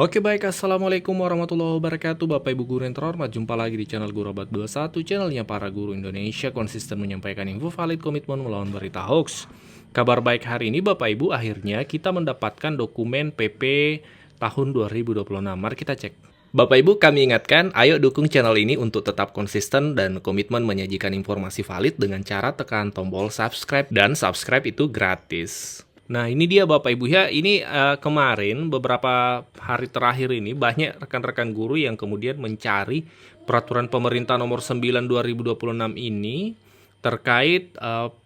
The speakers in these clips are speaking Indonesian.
Oke baik, Assalamualaikum warahmatullahi wabarakatuh Bapak Ibu Guru yang terhormat. Jumpa lagi di channel Guru Abad 21, channelnya para guru Indonesia konsisten menyampaikan info valid, komitmen melawan berita hoax. Kabar baik hari ini Bapak Ibu, akhirnya kita mendapatkan dokumen PP tahun 2026. Mari kita cek. Bapak Ibu, kami ingatkan, ayo dukung channel ini untuk tetap konsisten dan komitmen menyajikan informasi valid dengan cara tekan tombol subscribe, dan subscribe itu gratis. Nah ini dia Bapak Ibu ya, ini kemarin beberapa hari terakhir ini banyak rekan-rekan guru yang kemudian mencari peraturan pemerintah nomor 9 2026 ini terkait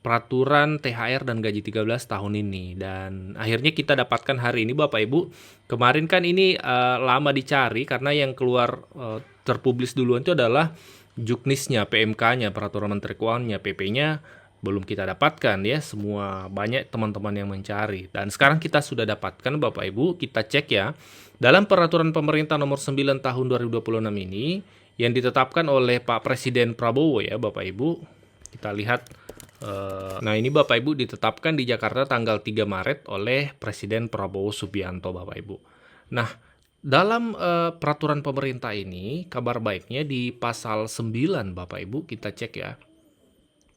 peraturan THR dan gaji 13 tahun ini. Dan akhirnya kita dapatkan hari ini Bapak Ibu. Kemarin kan ini lama dicari karena yang keluar terpublis duluan itu adalah Juknisnya, PMK-nya, Peraturan Menteri Keuangannya, PP-nya belum kita dapatkan ya, semua banyak teman-teman yang mencari. Dan sekarang kita sudah dapatkan Bapak Ibu, kita cek ya. Dalam peraturan pemerintah nomor 9 tahun 2026 ini yang ditetapkan oleh Pak Presiden Prabowo ya Bapak Ibu. Kita lihat nah ini Bapak Ibu ditetapkan di Jakarta tanggal 3 Maret oleh Presiden Prabowo Subianto Bapak Ibu. Nah, dalam peraturan pemerintah ini kabar baiknya di pasal 9 Bapak Ibu, kita cek ya.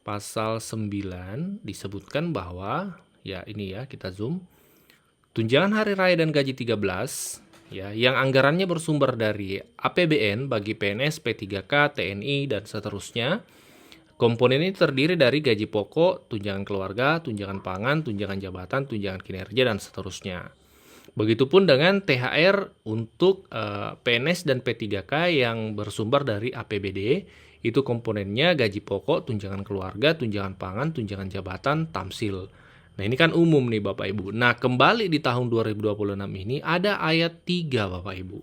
Pasal 9 disebutkan bahwa, ya ini ya kita zoom, tunjangan hari raya dan gaji 13 ya, yang anggarannya bersumber dari APBN bagi PNS, P3K, TNI, dan seterusnya. Komponen ini terdiri dari gaji pokok, tunjangan keluarga, tunjangan pangan, tunjangan jabatan, tunjangan kinerja, dan seterusnya. Begitupun dengan THR untuk PNS dan P3K yang bersumber dari APBD, itu komponennya gaji pokok, tunjangan keluarga, tunjangan pangan, tunjangan jabatan, tamsil. Nah ini kan umum nih Bapak Ibu. Nah kembali di tahun 2026 ini ada ayat 3 Bapak Ibu.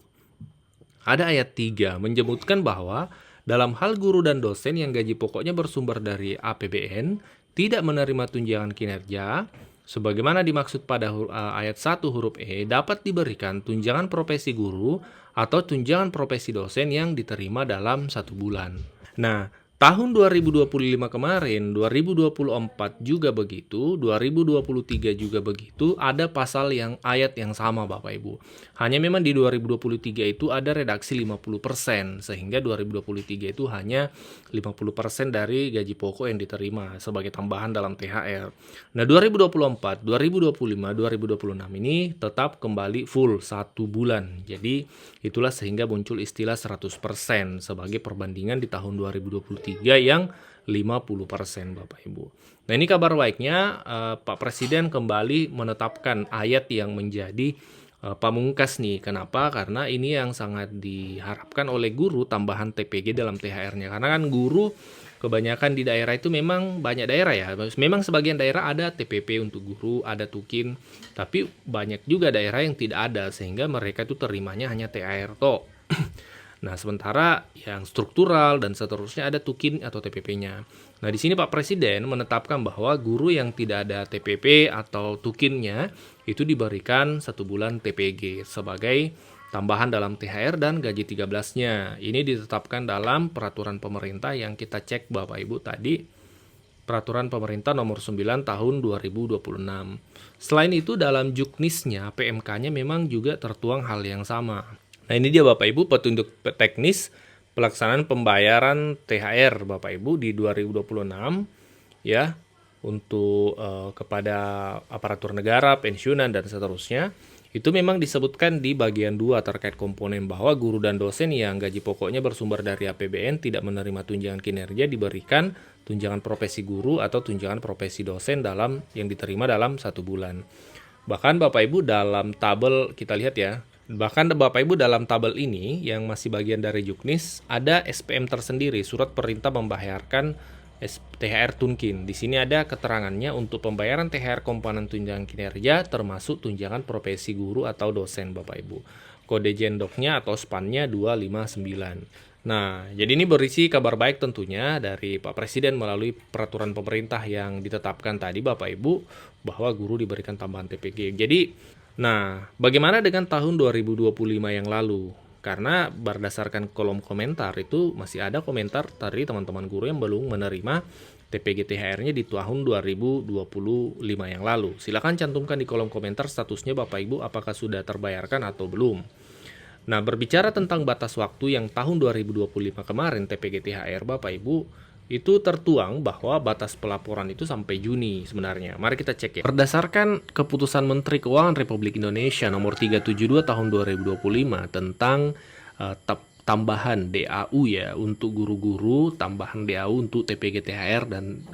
Ada ayat 3 menyebutkan bahwa dalam hal guru dan dosen yang gaji pokoknya bersumber dari APBN tidak menerima tunjangan kinerja, sebagaimana dimaksud pada ayat 1 huruf E, dapat diberikan tunjangan profesi guru atau tunjangan profesi dosen yang diterima dalam 1 bulan. Nah, tahun 2025 kemarin, 2024 juga begitu, 2023 juga begitu, ada pasal yang ayat yang sama Bapak Ibu. Hanya memang di 2023 itu ada redaksi 50%, sehingga 2023 itu hanya 50% dari gaji pokok yang diterima sebagai tambahan dalam THR. Nah, 2024, 2025, 2026 ini tetap kembali full 1 bulan. Jadi, itulah sehingga muncul istilah 100% sebagai perbandingan di tahun 2023 yang 50% Bapak Ibu. Nah ini kabar baiknya Pak Presiden kembali menetapkan ayat yang menjadi pamungkas nih. Kenapa? Karena ini yang sangat diharapkan oleh guru, tambahan TPG dalam THR-nya. Karena kan guru kebanyakan di daerah itu memang banyak daerah ya. Memang sebagian daerah ada TPP untuk guru, ada tukin. Tapi banyak juga daerah yang tidak ada sehingga mereka itu terimanya hanya THR toh. Nah, sementara yang struktural dan seterusnya ada tukin atau TPP-nya. Nah, di sini Pak Presiden menetapkan bahwa guru yang tidak ada TPP atau tukinnya itu diberikan 1 bulan TPG sebagai tambahan dalam THR dan gaji 13-nya. Ini ditetapkan dalam peraturan pemerintah yang kita cek Bapak Ibu tadi. Peraturan pemerintah nomor 9 tahun 2026. Selain itu dalam Juknisnya, PMK-nya memang juga tertuang hal yang sama. Nah ini dia Bapak Ibu petunjuk teknis pelaksanaan pembayaran THR Bapak Ibu di 2026 ya untuk kepada aparatur negara, pensiunan, dan seterusnya. Itu memang disebutkan di bagian 2 terkait komponen bahwa guru dan dosen yang gaji pokoknya bersumber dari APBN tidak menerima tunjangan kinerja diberikan tunjangan profesi guru atau tunjangan profesi dosen dalam yang diterima dalam 1 bulan. Bahkan Bapak Ibu dalam tabel kita lihat ya, bahkan Bapak Ibu dalam tabel ini yang masih bagian dari Juknis ada SPM tersendiri, surat perintah membayarkan THR Tunkin. Di sini ada keterangannya untuk pembayaran THR komponen tunjangan kinerja termasuk tunjangan profesi guru atau dosen Bapak Ibu. Kode jendoknya atau SPAN-nya 259. Nah, jadi ini berisi kabar baik tentunya dari Pak Presiden melalui peraturan pemerintah yang ditetapkan tadi Bapak Ibu bahwa guru diberikan tambahan TPG. Jadi, nah, bagaimana dengan tahun 2025 yang lalu? Karena berdasarkan kolom komentar itu masih ada komentar dari teman-teman guru yang belum menerima TPG THR-nya di tahun 2025 yang lalu. Silakan cantumkan di kolom komentar statusnya Bapak Ibu apakah sudah terbayarkan atau belum. Nah, berbicara tentang batas waktu yang tahun 2025 kemarin TPG THR Bapak Ibu, itu tertuang bahwa batas pelaporan itu sampai Juni sebenarnya. Mari kita cek ya. Berdasarkan keputusan Menteri Keuangan Republik Indonesia nomor 372 tahun 2025 tentang tambahan DAU ya untuk guru-guru, tambahan DAU untuk TPG THR dan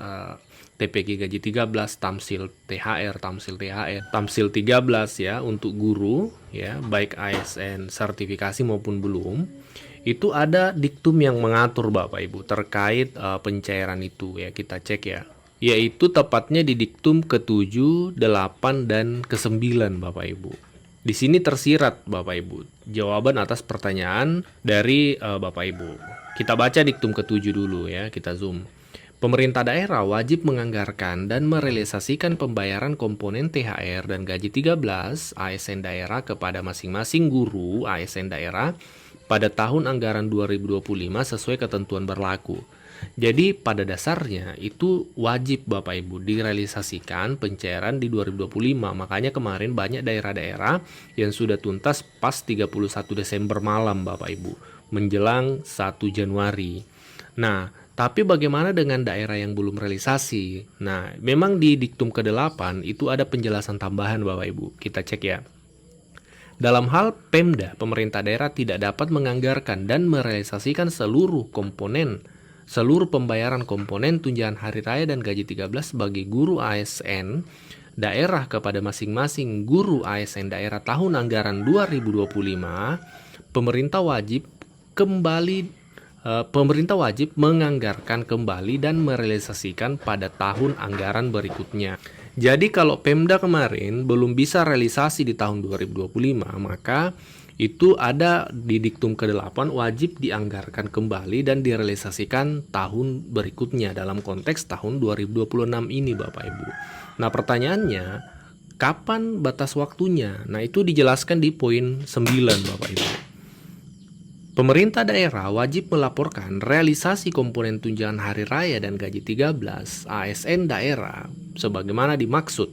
TPG gaji 13, tamsil THR, tamsil 13 ya untuk guru ya, baik ASN sertifikasi maupun belum. Itu ada diktum yang mengatur Bapak Ibu terkait pencairan itu ya, kita cek ya. Yaitu tepatnya di diktum ke-7, 8 dan ke-9 Bapak Ibu. Di sini tersirat Bapak Ibu jawaban atas pertanyaan dari Bapak Ibu. Kita baca diktum ke-7 dulu ya, kita zoom. Pemerintah daerah wajib menganggarkan dan merealisasikan pembayaran komponen THR dan gaji 13 ASN daerah kepada masing-masing guru ASN daerah pada tahun anggaran 2025 sesuai ketentuan berlaku. Jadi pada dasarnya itu wajib Bapak Ibu direalisasikan pencairan di 2025. Makanya kemarin banyak daerah-daerah yang sudah tuntas pas 31 Desember malam Bapak Ibu menjelang 1 Januari. Nah, tapi bagaimana dengan daerah yang belum realisasi? Nah, memang di diktum ke-8 itu ada penjelasan tambahan Bapak Ibu. Kita cek ya. Dalam hal Pemda, pemerintah daerah tidak dapat menganggarkan dan merealisasikan seluruh pembayaran komponen tunjangan hari raya dan gaji 13 sebagai guru ASN daerah kepada masing-masing guru ASN daerah tahun anggaran 2025. Pemerintah wajib menganggarkan kembali dan merealisasikan pada tahun anggaran berikutnya. Jadi kalau Pemda kemarin belum bisa realisasi di tahun 2025, maka itu ada di diktum ke-8 wajib dianggarkan kembali dan direalisasikan tahun berikutnya dalam konteks tahun 2026 ini Bapak Ibu. Nah, pertanyaannya, kapan batas waktunya? Nah, itu dijelaskan di poin 9 Bapak Ibu. Pemerintah daerah wajib melaporkan realisasi komponen tunjangan hari raya dan gaji 13 ASN daerah sebagaimana dimaksud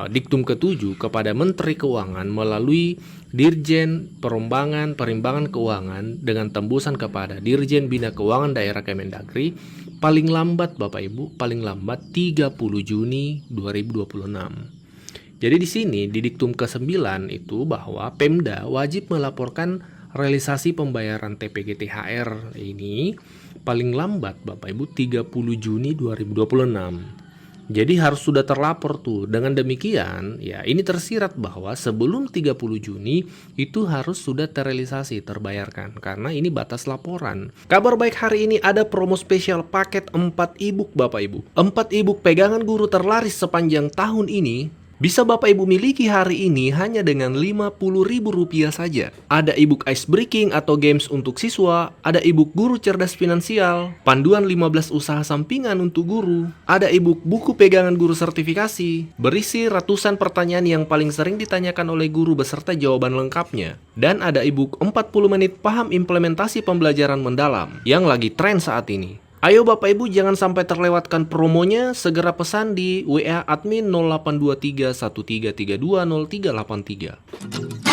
diktum ke-7 kepada Menteri Keuangan melalui Dirjen Perimbangan Keuangan dengan tembusan kepada Dirjen Bina Keuangan Daerah Kemendagri paling lambat Bapak Ibu, paling lambat 30 Juni 2026. Jadi di sini di diktum ke-9 itu bahwa Pemda wajib melaporkan realisasi pembayaran TPG THR ini paling lambat Bapak Ibu 30 Juni 2026. Jadi harus sudah terlapor tuh. Dengan demikian ya ini tersirat bahwa sebelum 30 Juni itu harus sudah terrealisasi, terbayarkan karena ini batas laporan. Kabar baik hari ini ada promo spesial paket 4 e-book Bapak Ibu. 4 e-book pegangan guru terlaris sepanjang tahun ini bisa Bapak Ibu miliki hari ini hanya dengan Rp50.000 saja. Ada e-book Ice Breaking atau games untuk siswa, ada e-book Guru Cerdas Finansial, panduan 15 usaha sampingan untuk guru, ada e-book Buku Pegangan Guru Sertifikasi, berisi ratusan pertanyaan yang paling sering ditanyakan oleh guru beserta jawaban lengkapnya, dan ada e-book 40 menit paham implementasi pembelajaran mendalam yang lagi tren saat ini. Ayo Bapak Ibu jangan sampai terlewatkan promonya, segera pesan di WA admin 0823 1332 0383.